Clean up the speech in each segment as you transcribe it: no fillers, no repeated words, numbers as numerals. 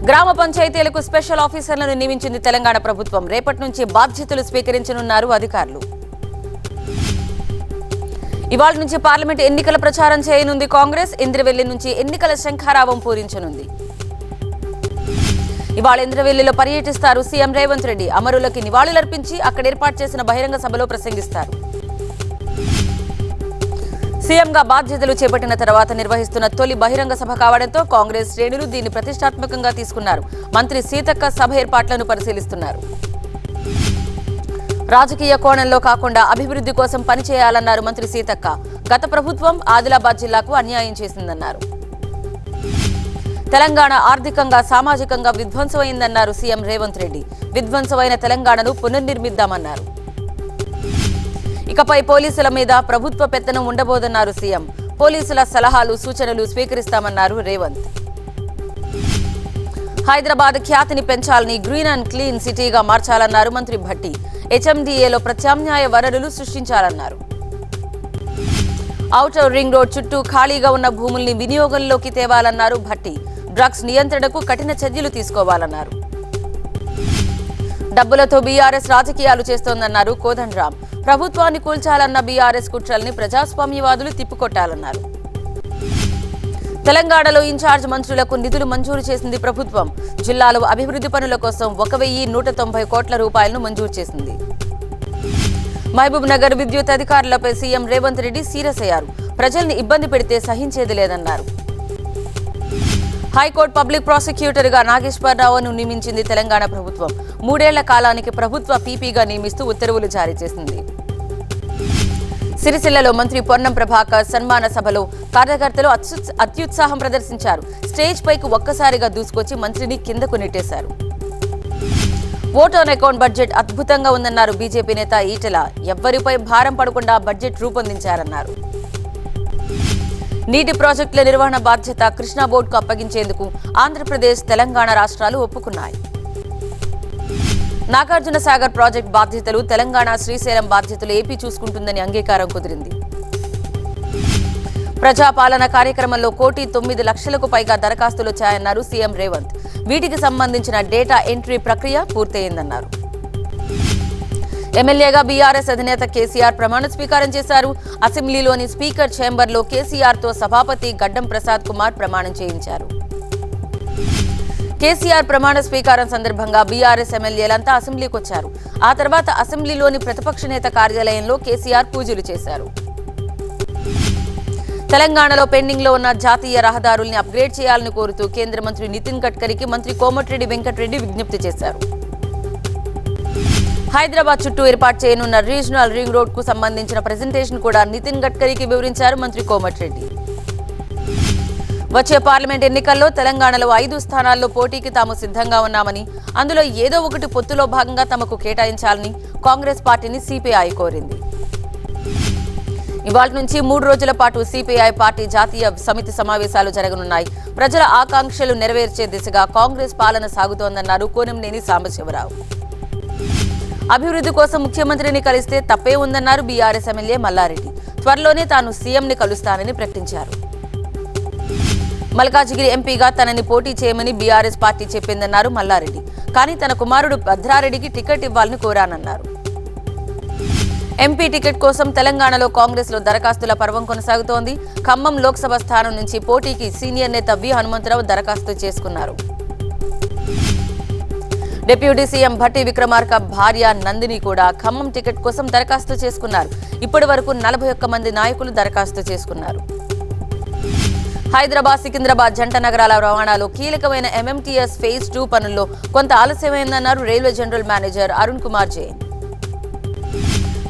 గ్రామ పంచాయతీలకు స్పెషల్ ఆఫీసర్లను నియమించింది తెలంగాణ ప్రభుత్వం. రేపటి నుంచి బాధ్యతలు స్వీకరించనున్నారు అధికారులు. ఇవాళ నుంచి పార్లమెంట్ ఎన్నికల ప్రచారం చేయనుంది కాంగ్రెస్. ఇంద్రవెల్లి నుంచి ఎన్నికల శంఖారావం పూరించనుంది. ఇవాళ ఇంద్రవెల్లిలో పర్యటిస్తారు సీఎం రేవంత్ రెడ్డి. అమరులకి నివాళులర్పించి అక్కడ ఏర్పాటు చేసిన బహిరంగ సభలో ప్రసంగిస్తారు. సీఎంగా బాధ్యతలు చేపట్టిన తర్వాత నిర్వహిస్తున్న తొలి బహిరంగ సభ కావడంతో కాంగ్రెస్ శ్రేణులు దీన్ని ప్రతిష్టాత్మకంగా తీసుకున్నారు. మంత్రి సీతక్క సభ ఏర్పాట్లను పరిశీలిస్తున్నారు. రాజకీయ కోణంలో కాకుండా అభివృద్ధి కోసం పనిచేయాలన్నారు మంత్రి సీతక్క. గత ప్రభుత్వం ఆదిలాబాద్ జిల్లాకు అన్యాయం చేసిందన్నారు. తెలంగాణ ఆర్థికంగా సామాజికంగా విధ్వంసమైందన్నారు సీఎం రేవంత్ రెడ్డి. విధ్వంసమైన తెలంగాణను పునర్నిర్మిద్దామన్నారు. ఇకపై పోలీసుల మీద ప్రభుత్వ పెత్తనం ఉండబోదన్నారు సీఎం. పోలీసుల సలహాలు సూచనలు స్వీకరిస్తామన్నారు రేవంత్. హైదరాబాద్ ఖ్యాతిని పెంచాలని గ్రీన్ అండ్ క్లీన్ సిటీగా మార్చాలన్నారు మంత్రి భట్టి. హెచ్ఎండిఏలో ప్రత్యామ్నాయ వనరులు సృష్టించాలన్నారు. ఔటర్ రింగ్ రోడ్ చుట్టూ ఖాళీగా ఉన్న భూముల్ని వినియోగంలోకి తేవాలన్నారు భట్టి. డ్రగ్స్ నియంత్రణకు కఠిన చర్యలు తీసుకోవాలన్నారు. డబ్బులతో బీఆర్ఎస్ రాజకీయాలు చేస్తోందన్నారు కోదండరాం. ప్రభుత్వాన్ని కూల్చాలన్న బీఆర్ఎస్ కుట్రల్ని ప్రజాస్వామ్యవాదులు తిప్పికొట్టాలన్నారు. తెలంగాణలో ఇన్ఛార్జ్ మంత్రులకు నిధులు మంజూరు చేసింది ప్రభుత్వం. జిల్లాలో అభివృద్ధి పనుల కోసం 1190 కోట్ల రూపాయలను మంజూరు చేసింది. మహబూబ్ నగర్ విద్యుత్ అధికారులపై సీఎం రేవంత్ రెడ్డి సీరియస్ అయ్యారు. ప్రజల్ని ఇబ్బంది పెడితే సహించేది లేదన్నారు. హైకోర్టు పబ్లిక్ ప్రాసిక్యూటర్గా నాగేశ్వరరావును నియమించింది తెలంగాణ ప్రభుత్వం. 3 ఏళ్ల కాలానికి ప్రభుత్వ పీపీగా నియమిస్తూ ఉత్తర్వులు జారీ చేసింది. సిరిసిల్లలో మంత్రి పొన్నం ప్రభాకర్ సన్మాన సభలో కార్యకర్తలు అత్యుత్సాహం ప్రదర్శించారు. స్టేజ్ పైకి ఒక్కసారిగా దూసుకొచ్చి మంత్రిని కిందకు నెట్టేశారు. ఓట్ ఆన్ అకౌంట్ బడ్జెట్ అద్భుతంగా ఉందన్నారు బీజేపీ నేత ఈటెల. ఎవ్వరిపై భారం పడకుండా బడ్జెట్ రూపొందించారన్నారు. నీటి ప్రాజెక్టుల నిర్వహణ బాధ్యత కృష్ణా బోర్డుకు అప్పగించేందుకు ఆంధ్రప్రదేశ్, తెలంగాణ రాష్ట్రాలు ఒప్పుకున్నాయి. నాగార్జున సాగర్ ప్రాజెక్టు బాధ్యతలు తెలంగాణ, శ్రీశైలం బాధ్యతలు ఏపీ చూసుకుంటుందని అంగీకారం కుదిరింది. ప్రజాపాలన కార్యక్రమంలో 1,09,00,000కు పైగా దరఖాస్తులు వచ్చాయన్నారు సీఎం రేవంత్. వీటికి సంబంధించిన డేటా ఎంట్రీ ప్రక్రియ పూర్తయిందన్నారు. ఎమ్మెల్యేగా బీఆర్ఎస్ అధినేత కేసీఆర్ ప్రమాణ స్వీకారం చేశారు. అసెంబ్లీలోని స్పీకర్ ఛాంబర్లో కేసీఆర్తో సభాపతి గడ్డం ప్రసాద్ కుమార్ ప్రమాణం చేయించారు. కేసీఆర్ ప్రమాణ స్వీకారం సందర్భంగా బీఆర్ఎస్ ఎమ్మెల్యేలంతా అసెంబ్లీకి వచ్చారు. ఆ తర్వాత అసెంబ్లీలోని ప్రతిపక్ష నేత కార్యాలయంలో కేసీఆర్ పూజలు చేశారు. తెలంగాణలో పెండింగ్ లో ఉన్న జాతీయ రహదారుల్ని అప్గ్రేడ్ చేయాలని కోరుతూ కేంద్ర మంత్రి నితిన్ గడ్కరీకి మంత్రి కోమటిరెడ్డి వెంకటరెడ్డి విజ్ఞప్తి చేశారు. హైదరాబాద్ చుట్టూ ఏర్పాటు చేయనున్న రీజనల్ రింగ్ రోడ్ కు సంబంధించిన ప్రెజెంటేషన్ కూడా నితిన్ గడ్కరీకి వివరించారు మంత్రి కోమటిరెడ్డి. వచ్చే పార్లమెంట్ ఎన్నికల్లో తెలంగాణలో 5 స్థానాల్లో పోటీకి తాము సిద్ధంగా ఉన్నామని, అందులో ఏదో ఒకటి పొత్తులో భాగంగా తమకు కేటాయించాలని కాంగ్రెస్ పార్టీని సిపిఐ కోరింది. ఇవాళ నుంచి 3 రోజుల పాటు సిపిఐ పార్టీ జాతీయ సమితి సమావేశాలు జరగనున్నాయి. ప్రజల ఆకాంక్షలు నెరవేర్చే దిశగా కాంగ్రెస్ పాలన సాగుతోందన్నారు కోనంనేని సాంబశివరావు. అభివృద్ధి కోసం ముఖ్యమంత్రిని కలిస్తే తప్పే ఉందన్నారు బీఆర్ఎస్ ఎమ్మెల్యే మల్లారెడ్డి. త్వరలోనే తాను సీఎంని కలుస్తానని ప్రకటించారు. మల్కాజిగిరి ఎంపీగా తనని పోటీ చేయమని బీఆర్ఎస్ పార్టీ చెప్పిందన్నారు మల్లారెడ్డి. కానీ తన కుమారుడు భద్రారెడ్డికి టికెట్ ఇవ్వాలని కోరానన్నారు. ఎంపీ టికెట్ కోసం తెలంగాణలో కాంగ్రెస్ లో దరఖాస్తుల పర్వం కొనసాగుతోంది. ఖమ్మం లోక్సభ స్థానం నుంచి పోటీకి సీనియర్ నేత వి హనుమంతరావు దరఖాస్తు చేసుకున్నారు. డిప్యూటీ సీఎం భట్టి విక్రమార్క భార్య నందిని కూడా ఖమ్మం టికెట్ కోసం దరఖాస్తు చేసుకున్నారు. ఇప్పటి వరకు 41 మంది నాయకులు దరఖాస్తు చేసుకున్నారు. హైదరాబాద్, సికింద్రాబాద్ జంట నగరాల రవాణాలో కీలకమైన ఎంఎంటీఎస్ ఫేజ్ 2 పనుల్లో కొంత ఆలస్యమైందన్నారు railway general manager Arun Kumar Jain.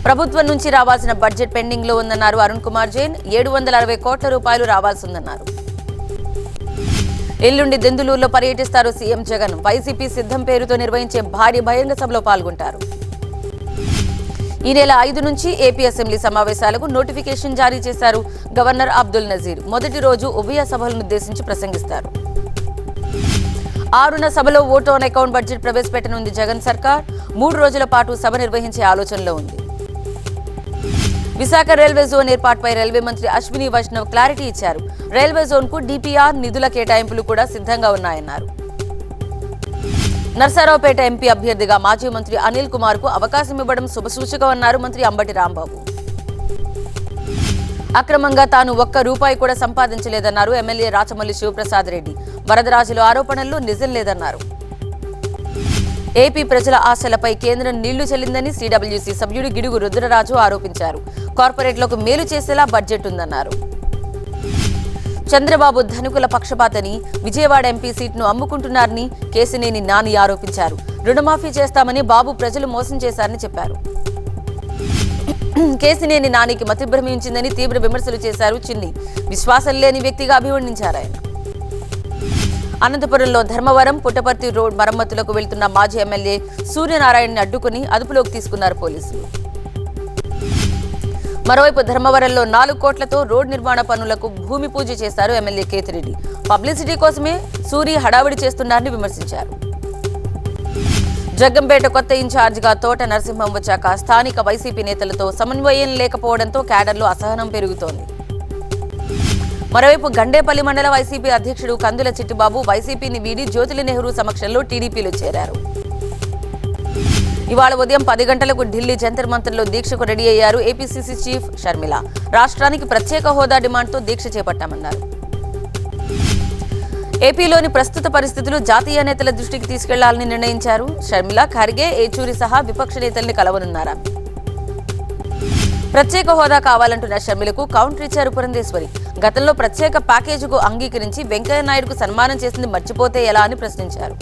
ప్రభుత్వం నుంచి రావాల్సిన బడ్జెట్ పెండింగ్ లో ఉందన్నారు అరుణ్ కుమార్ జైన్. 760 కోట్ల రూపాయలు రావాల్సిందన్నారు. ఎల్లుండి దెందులూరులో పర్యటిస్తారు సీఎం జగన్. వైసీపీ సిద్ధం పేరుతో నిర్వహించే భారీ బహిరంగ సభలో పాల్గొంటారు. ఈ నెల 5 నుంచి ఏపీ అసెంబ్లీ సమావేశాలకు నోటిఫికేషన్ జారీ చేశారు గవర్నర్ అబ్దుల్ నజీర్. మొదటి రోజు ఉభయ సభలను ఉద్దేశించి ప్రసంగిస్తారు. 6న సభలో ఓట్ ఆన్ అకౌంట్ బడ్జెట్ ప్రవేశపెట్టనుంది జగన్ సర్కార్. 3 రోజుల పాటు సభ నిర్వహించే ఆలోచనలో ఉంది. విశాఖ రైల్వే జోన్ ఏర్పాటుపై రైల్వే మంత్రి అశ్విని వైష్ణవ్ క్లారిటీ ఇచ్చారు. రైల్వే జోన్ కు డిపిఆర్ నిధుల కేటాయింపులు కూడా సిద్ధంగా ఉన్నాయన్నారు. నర్సారావుపేట ఎంపీ అభ్యర్థిగా మాజీ మంత్రి అనిల్ కుమార్ కు అవకాశం ఇవ్వడం శుభసూచకమన్నారు మంత్రి అంబటి రాంబాబు. అక్రమంగా తాను ఒక్క రూపాయి కూడా సంపాదించలేదన్నారు ఎమ్మెల్యే రాచమల్లి శివప్రసాద్ రెడ్డి. వరదరాజుల ఆరోపణల్లో నిజం లేదన్నారు. ఏపీ ప్రజల ఆశలపై కేంద్రం నీళ్లు చెల్లిందని సిడబ్ల్యూసీ సభ్యుడు గిడుగు రుద్రరాజు ఆరోపించారు. కార్పొరేట్లకు మేలు చేసేలా బడ్జెట్ ఉందన్నారు. చంద్రబాబు ధనికుల పక్షపాతని, విజయవాడ ఎంపీ సీట్ను అమ్ముకుంటున్నారని కేశినేని నాని ఆరోపించారు. రుణమాఫీ చేస్తామని బాబు ప్రజలు మోసం చేశారని చెప్పారు. కేశినేని నానికి మతి భ్రమించిందని తీవ్ర విమర్శలు చేశారు చిన్ని. విశ్వాసం లేని వ్యక్తిగా అభివర్ణించారు ఆయన. అనంతపురంలో ధర్మవరం పుట్టపర్తి రోడ్ మరమ్మతులకు వెళ్తున్న మాజీ ఎమ్మెల్యే సూర్యనారాయణని అడ్డుకుని అదుపులోకి తీసుకున్నారు పోలీసులు. మరోవైపు ధర్మవరంలో 4 కోట్లతో రోడ్ నిర్మాణ పనులకు భూమి పూజ చేశారు ఎమ్మెల్యే కేతిరెడ్డి. పబ్లిసిటీ కోసమే సూరి హడావిడి చేస్తున్నారని విమర్శించారు. జగ్గంపేట కొత్త ఇన్ఛార్జిగా తోట నరసింహం వచ్చాక స్థానిక వైసీపీ నేతలతో సమన్వయం లేకపోవడంతో క్యాడర్లో అసహనం పెరుగుతోంది. మరోవైపు గండేపల్లి మండల వైసీపీ అధ్యక్షుడు కందుల చిట్టిబాబు వైసీపీని వీడి జ్యోతిల నెహ్రూ సమక్షంలో టీడీపీలో చేరారు. ఇవాళ ఉదయం 10 గంటలకు ఢిల్లీ జంతర్ మంతర్లో దీక్షకు రెడీ అయ్యారు ఏపీసీసీ చీఫ్ షర్మిల. రాష్ట్రానికి ప్రత్యేక హోదా డిమాండ్తో దీక్ష చేపట్టామన్నారు. ఏపీలోని ప్రస్తుత పరిస్థితులు జాతీయ నేతల దృష్టికి తీసుకెళ్లాలని నిర్ణయించారు. షర్మిల, ఖర్గే, ఏచూరి సహా విపక్ష నేతల్ని కలవనున్నారు. ప్రత్యేక హోదా కావాలంటున్న షర్మిలకు కౌంటర్ ఇచ్చారు పురంధేశ్వరి. గతంలో ప్రత్యేక ప్యాకేజీకు అంగీకరించి వెంకయ్యనాయుడుకు సన్మానం చేసింది మర్చిపోతే ఎలా అని ప్రశ్నించారు.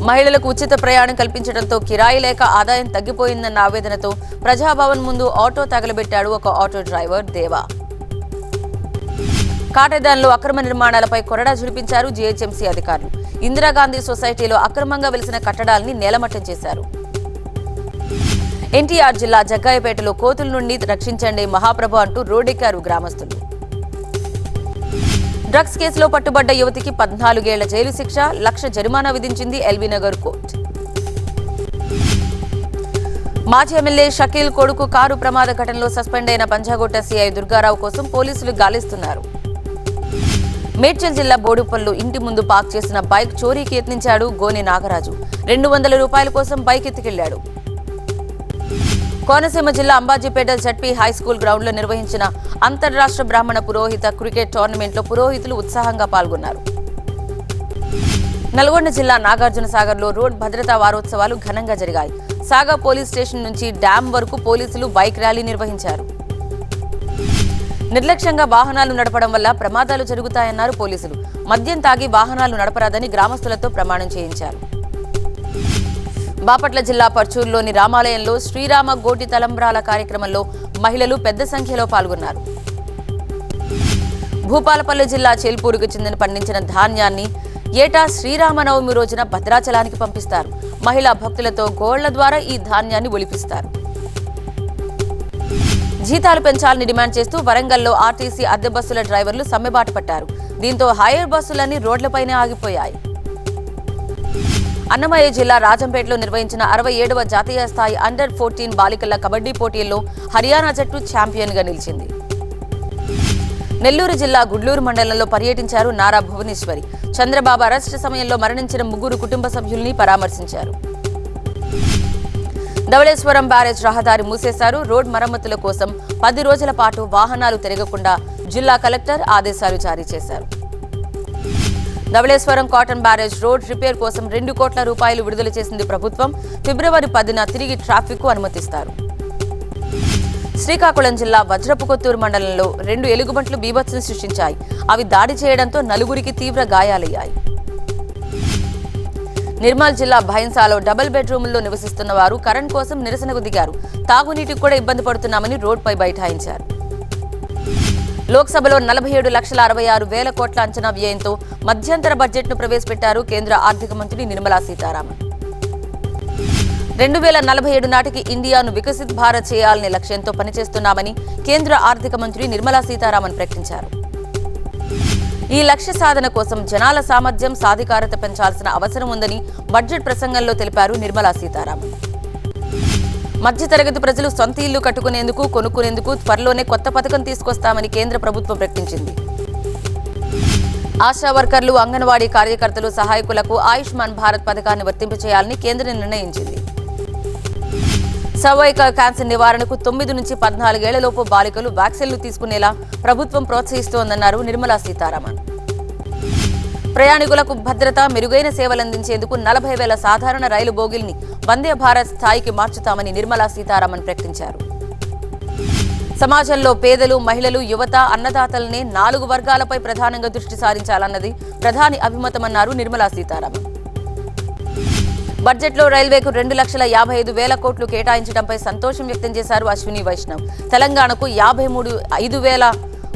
మహిళలకు ఉచిత ప్రయాణం కల్పించడంతో కిరాయి లేక ఆదాయం తగ్గిపోయిందన్న ఆవేదనతో ప్రజాభవన్ ముందు ఆటో తగలబెట్టాడు ఒక ఆటో డ్రైవర్ దేవా. కాటేదాన్లో అక్రమ నిర్మాణాలపై కొరడా జులిపించారు జీహెచ్ఎంసీ అధికారులు. ఇందిరాగాంధీ సొసైటీలో అక్రమంగా వెలిసిన కట్టడాల్ని నేలమట్టం చేశారు. ఎన్టీఆర్ జిల్లా జగ్గాయపేటలో కోతుల నుండి రక్షించండి మహాప్రభు అంటూ రోడ్డెక్కారు గ్రామస్తులు. డ్రగ్స్ కేసులో పట్టుబడ్డ యువతికి 14 ఏళ్ల జైలు శిక్ష, 1 లక్ష జరిమానా విధించింది ఎల్బీనగర్ కోర్టు. మాజీ ఎమ్మెల్యే షకీల్ కొడుకు కారు ప్రమాద ఘటనలో సస్పెండ్ అయిన పంజాగుట్ట సీఐ దుర్గారావు కోసం పోలీసులు గాలిస్తున్నారు. మేడ్చల్ జిల్లా బోడుపల్లిలో ఇంటి ముందు పార్క్ చేసిన బైక్ చోరీకి యత్నించాడు గోనె నాగరాజు. 200 రూపాయల కోసం బైక్ ఎత్తుకెళ్లాడు. కోనసీమ జిల్లా అంబాజీపేట జడ్పీ హైస్కూల్ గ్రౌండ్లో నిర్వహించిన అంతర్రాష్ట్ర బ్రాహ్మణ పురోహిత క్రికెట్ టోర్నమెంట్లో పురోహితులు ఉత్సాహంగా పాల్గొన్నారు. నల్గొండ జిల్లా నాగార్జున సాగర్లో రోడ్ భద్రతా వారోత్సవాలు ఘనంగా జరిగాయి. సాగా పోలీస్ స్టేషన్ నుంచి డ్యాం వరకు పోలీసులు బైక్ ర్యాలీ నిర్వహించారు. నిర్లక్ష్యంగా వాహనాలు నడపడం వల్ల ప్రమాదాలు జరుగుతాయన్నారు పోలీసులు. మద్యం తాగి వాహనాలు నడపరాదని గ్రామస్తులతో ప్రమాణం చేయించారు. బాపట్ల జిల్లా పర్చూరులోని రామాలయంలో శ్రీరామ గోటి తలంబ్రాల కార్యక్రమంలో మహిళలు పెద్ద సంఖ్యలో పాల్గొన్నారు. భూపాలపల్లి జిల్లా చేల్పూరుకు చెందిన పండించిన ధాన్యాన్ని ఏటా శ్రీరామనవమి రోజున భద్రాచలానికి పంపిస్తారు. మహిళా భక్తులతో గోళ్ల ద్వారా ఈ ధాన్యాన్ని ఒలిపిస్తారు. జీతాలు పెంచాలని డిమాండ్ చేస్తూ వరంగల్లో ఆర్టీసీ అద్దె బస్సుల డ్రైవర్లు సమ్మెబాట పట్టారు. దీంతో హైర్ బస్సులన్నీ రోడ్లపైనే ఆగిపోయాయి. అన్నమయ్య జిల్లా రాజంపేటలో నిర్వహించిన 67వ జాతీయ స్థాయి అండర్-14 బాలికల కబడ్డీ పోటీల్లో హర్యానా జట్టు ఛాంపియన్గా నిలిచింది. నెల్లూరు జిల్లా గుడ్లూరు మండలంలో పర్యటించారు నారా భువనేశ్వరి. చంద్రబాబు అరెస్టు సమయంలో మరణించిన 3 కుటుంబ సభ్యుల్ని పరామర్శించారు. ధవళేశ్వరం బ్యారేజ్ రహదారి మూసేశారు. రోడ్ మరమ్మతుల కోసం 10 రోజుల పాటు వాహనాలు తిరగకుండా జిల్లా కలెక్టర్ ఆదేశాలు జారీ చేశారు. Dhavaleswaram Cotton barrage road repair కోసం 2 కోట్ల రూపాయలు విడుదల చేసింది ప్రభుత్వం. ఫిబ్రవరి 10న తిరిగి ట్రాఫిక్ అనుమతిస్తారు. శ్రీకాకుళం జిల్లా వజ్రపుకొత్తూరు మండలంలో 2 ఎలుగుబంట్లు బీభత్సం సృష్టించాయి. అవి దాడి చేయడంతో 4గురికి తీవ్ర గాయాలయ్యాయి. నిర్మల్ జిల్లా భైన్సాలో డబుల్ బెడ్రూముల్లో నివసిస్తున్న వారు కరెంట్ కోసం నిరసనకు దిగారు. తాగునీటికి కూడా ఇబ్బంది పడుతున్నామని రోడ్పై బైఠాయించారు. లోక్సభలో 47,66,000 కోట్ల అంచనా వ్యయంతో మధ్యంతర బడ్జెట్ను ప్రవేశపెట్టారు కేంద్ర ఆర్థిక మంత్రి నిర్మలా సీతారామన్. 2047 నాటికి ఇండియాను వికసిత్ భారత్ చేయాలనే లక్ష్యంతో పనిచేస్తున్నామని కేంద్ర ఆర్థిక మంత్రి నిర్మలా సీతారామన్ ప్రకటించారు. ఈ లక్ష్య సాధన కోసం జనాల సామర్థ్యం, సాధికారత పెంచాల్సిన అవసరం ఉందని బడ్జెట్ ప్రసంగంలో తెలిపారు నిర్మలా సీతారామన్. మధ్యతరగతి ప్రజలు సొంత ఇల్లు కట్టుకునేందుకు, కొనుక్కునేందుకు త్వరలోనే కొత్త పథకం తీసుకొస్తామని కేంద్ర ప్రభుత్వం ప్రకటించింది. ఆశా వర్కర్లు, అంగన్వాడీ కార్యకర్తలు, సహాయకులకు ఆయుష్మాన్ భారత్ పథకాన్ని వర్తింపచేయాలని కేంద్రం నిర్ణయించింది. సర్వైకల్ క్యాన్సర్ నివారణకు 9 నుంచి 14 ఏళ్లలోపు బాలికలు వ్యాక్సిన్లు తీసుకునేలా ప్రభుత్వం ప్రోత్సహిస్తోందన్నారు నిర్మలా సీతారామన్. ప్రయాణికులకు భద్రత, మెరుగైన సేవలందించేందుకు 40,000 సాధారణ రైలు బోగీల్ని వందే భారత్ స్థాయికి మార్చుతామని నిర్మలా సీతారామన్ ప్రకటించారు. సమాజంలో పేదలు, మహిళలు, యువత, అన్నదాతలనే 4 వర్గాలపై ప్రధానంగా దృష్టి సారించాలన్నది ప్రధాని అభిమతమన్నారు నిర్మలా సీతారామన్. బడ్జెట్లో రైల్వేకు 2,55,000 కోట్లు కేటాయించడంపై సంతోషం వ్యక్తం చేశారు అశ్విని వైష్ణవ్. తెలంగాణకు 53,500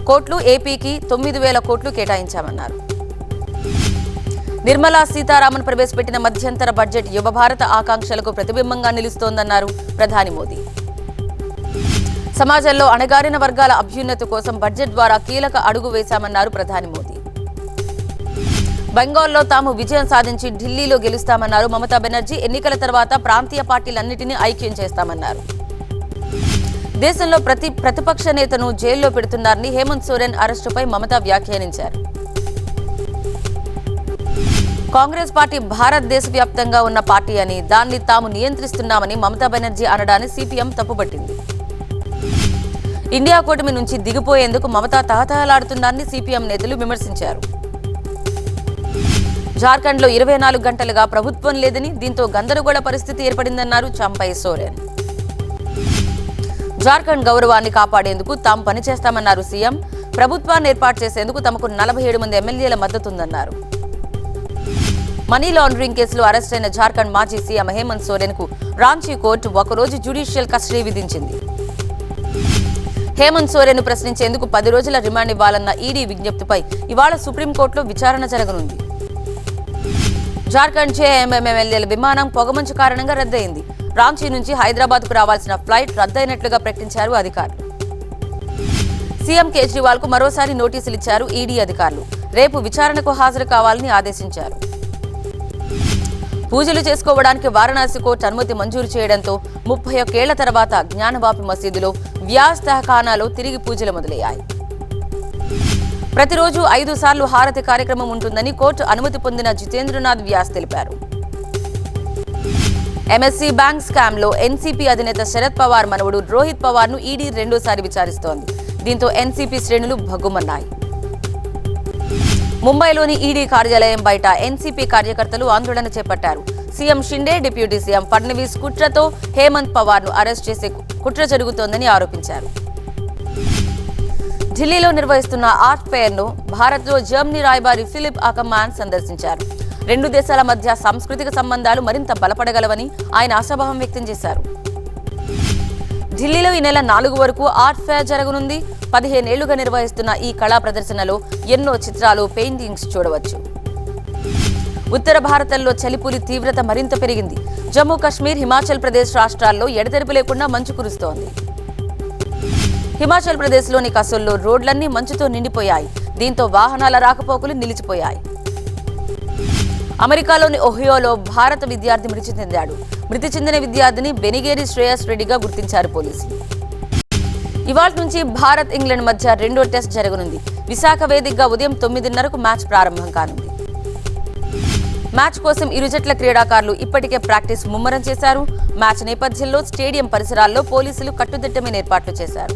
కోట్లు, ఏపీకి 9,000 కోట్లు కేటాయించామన్నారు. నిర్మలా సీతారామన్ ప్రవేశపెట్టిన మధ్యంతర బడ్జెట్ యువ భారత ఆకాంక్షలకు ప్రతిబింబంగా నిలుస్తోందన్నారు ప్రధాని మోదీ. సమాజంలో అణగారిన వర్గాల అభ్యున్నతి కోసం బడ్జెట్ ద్వారా కీలక అడుగు వేశామన్నారు ప్రధాని మోదీ. బెంగాల్లో తాము విజయం సాధించి ఢిల్లీలో గెలుస్తామన్నారు మమతా బెనర్జీ. ఎన్నికల తర్వాత ప్రాంతీయ పార్టీలన్నింటినీ ఐక్యం చేస్తామన్నారు. దేశంలో ప్రతిపక్ష నేతను జైల్లో పెడుతున్నారని హేమంత్ సోరెన్ అరెస్టుపై మమతా వ్యాఖ్యానించారు. కాంగ్రెస్ పార్టీ భారతదేశ వ్యాప్తంగా ఉన్న పార్టీ అని, దాన్ని తాము నియంత్రిస్తున్నామని మమతా బెనర్జీ అనడాన్ని సిపిఎం తప్పుపట్టింది. ఇండియా కూటమి నుంచి దిగిపోయేందుకు మమతా తహతహలాడుతున్నారని సిపిఎం నేతలు విమర్శించారు. జార్ఖండ్లో 24 గంటలుగా ప్రభుత్వం లేదని, దీంతో గందరగోళ పరిస్థితి ఏర్పడిందన్నారు చంపై సోరెన్. జార్ఖండ్ గౌరవాన్ని కాపాడేందుకు తాము పనిచేస్తామన్నారు సీఎం. ప్రభుత్వాన్ని ఏర్పాటు చేసేందుకు తమకు 47 మంది ఎమ్మెల్యేల మద్దతుందన్నారు. మనీ లాండరింగ్ కేసులో అరెస్టైన జార్ఖండ్ మాజీ సీఎం హేమంత్ సోరెన్ కు రాంచీ కోర్టు ఒకరోజు జ్యుడిషియల్ కస్టడీ విధించింది. హేమంత్ సోరెన్ ను ప్రశ్నించేందుకు 10 రోజుల రిమాండ్ ఇవ్వాలన్న ఈడీ విజ్ఞప్తిపై ఇవాళ సుప్రీంకోర్టులో విచారణ జరగనుంది. జార్ఖండ్ జేఎంఎం ఎమ్మెల్యేల విమానం పొగమంచు కారణంగా రద్దయింది. రాంచీ నుంచి హైదరాబాద్ కు రావాల్సిన ఫ్లైట్ రద్దయినట్లుగా ప్రకటించారు అధికారులు. సీఎం కేజ్రీవాల్ కు మరోసారి నోటీసులు ఇచ్చారు ఈడీ అధికారులు. రేపు విచారణకు హాజరు కావాలని ఆదేశించారు. పూజలు చేసుకోవడానికి వారణాసి కోర్టు అనుమతి మంజూరు చేయడంతో 31 ఏళ్ల తర్వాత జ్ఞానవాపి మసీదులో వ్యాస్ తహఖానాలో తిరిగి పూజలు మొదలయ్యాయి. ప్రతిరోజు 5 సార్లు హారతి కార్యక్రమం ఉంటుందని కోర్టు అనుమతి పొందిన జితేంద్రనాథ్ వ్యాస్ తెలిపారు. ఎంఎస్సీ బ్యాంక్ స్కామ్ లో ఎన్సీపీ అధినేత శరద్ పవార్ మనవడు రోహిత్ పవార్ ను ఈడీ రెండోసారి విచారిస్తోంది. దీంతో ఎన్సీపీ శ్రేణులు భగ్గుమన్నాయి. ముంబైలోని ఈడీ కార్యాలయం బయట ఎన్సీపీ కార్యకర్తలు ఆందోళన చేపట్టారు. CM Shinde, deputy CM Fadnavis కుట్రతో హేమంత్ పవార్ ను అరెస్ట్ చేసే కుట్ర జరుగుతోందని ఆరోపించారు. ఢిల్లీలో నిర్వహిస్తున్న ఆర్ట్ ఫెయిర్ ను భారత్లో జర్మనీ రాయబారి ఫిలిప్ అకమాన్ సందర్శించారు. 2 దేశాల మధ్య సాంస్కృతిక సంబంధాలు మరింత బలపడగలవని ఆయన ఆశాభావం వ్యక్తం చేశారు. ఢిల్లీలో ఈ నెల 4 వరకు ఆర్ట్ ఫెయిర్ జరగనుంది. 15 ఏళ్లుగా నిర్వహిస్తున్న ఈ కళా ప్రదర్శనలో ఎన్నో చిత్రాలు, పెయింటింగ్స్ చూడవచ్చు. ఉత్తర భారతంలో చలిపులి తీవ్రత మరింత పెరిగింది. జమ్మూ కాశ్మీర్, హిమాచల్ ప్రదేశ్ రాష్ట్రాల్లో ఎడతెరిపి లేకుండా మంచు కురుస్తోంది. హిమాచల్ ప్రదేశ్లోని కసోల్లో రోడ్లన్నీ మంచుతో నిండిపోయాయి. దీంతో వాహనాల రాకపోకలు నిలిచిపోయాయి. అమెరికాలోని ఒహియోలో భారత విద్యార్థి మృతి చెందాడు. మృతి చెందిన విద్యార్థిని బెనిగేరి శ్రేయస్ రెడ్డిగా గుర్తించారు పోలీసులు. ఇవాళ నుంచి భారత్, ఇంగ్లాండ్ మధ్య 2వ టెస్ట్ జరగనుంది. విశాఖ వేదికగా ఉదయం 9:30కు మ్యాచ్ ప్రారంభం కానుంది. మ్యాచ్ కోసం ఇరు జట్ల క్రీడాకారులు ఇప్పటికే ప్రాక్టీస్ ముమ్మరం చేశారు. మ్యాచ్ నేపథ్యంలో స్టేడియం పరిసరాల్లో పోలీసులు కట్టుదిట్టమైన ఏర్పాట్లు చేశారు.